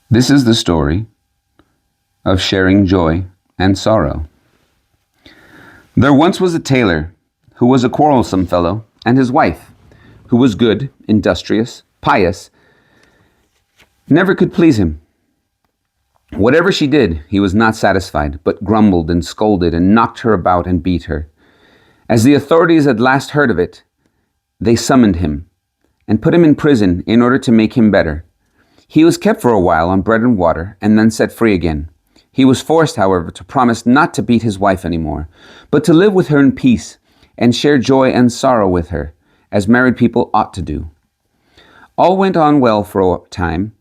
This is the story of sharing joy and sorrow. There once was a tailor who was a quarrelsome fellow, and his wife, who was good, industrious, pious, never could please him. Whatever she did, he was not satisfied, but grumbled and scolded and knocked her about and beat her. As the authorities at last heard of it, they summoned him and put him in prison in order to make him better. He was kept for a while on bread and water and then set free again. He was forced, however, to promise not to beat his wife anymore, but to live with her in peace and share joy and sorrow with her, as married people ought to do. All went on well for a time,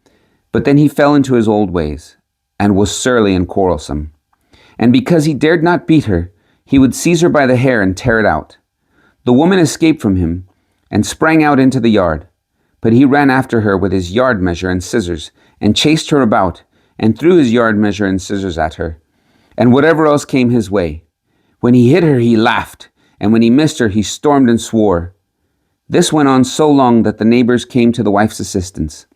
but then he fell into his old ways and was surly and quarrelsome. And because he dared not beat her, he would seize her by the hair and tear it out. The woman escaped from him and sprang out into the yard. But he ran after her with his yard measure and scissors, and chased her about, and threw his yard measure and scissors at her, and whatever else came his way. When he hit her, he laughed, and when he missed her, he stormed and swore. This went on so long that the neighbors came to the wife's assistance.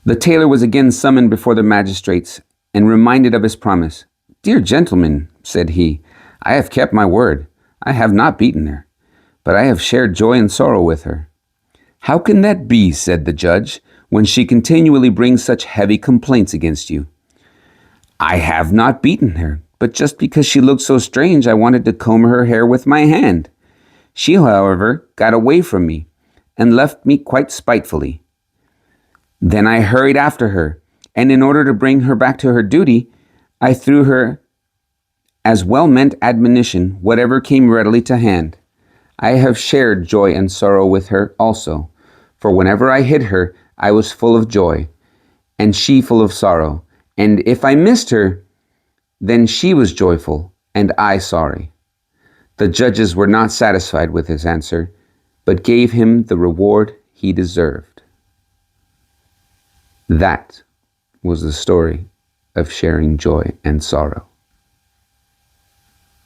The tailor was again summoned before the magistrates, and reminded of his promise. "Dear gentlemen," said he, "I have kept my word. I have not beaten her, but I have shared joy and sorrow with her." "How can that be," said the judge, "when she continually brings such heavy complaints against you?" "I have not beaten her, but just because she looked so strange, I wanted to comb her hair with my hand. She, however, got away from me and left me quite spitefully. Then I hurried after her, and in order to bring her back to her duty, I threw her as well-meant admonition whatever came readily to hand. I have shared joy and sorrow with her also, for whenever I hit her, I was full of joy, and she full of sorrow. And if I missed her, then she was joyful, and I sorry." The judges were not satisfied with his answer, but gave him the reward he deserved. That was the story of sharing joy and sorrow.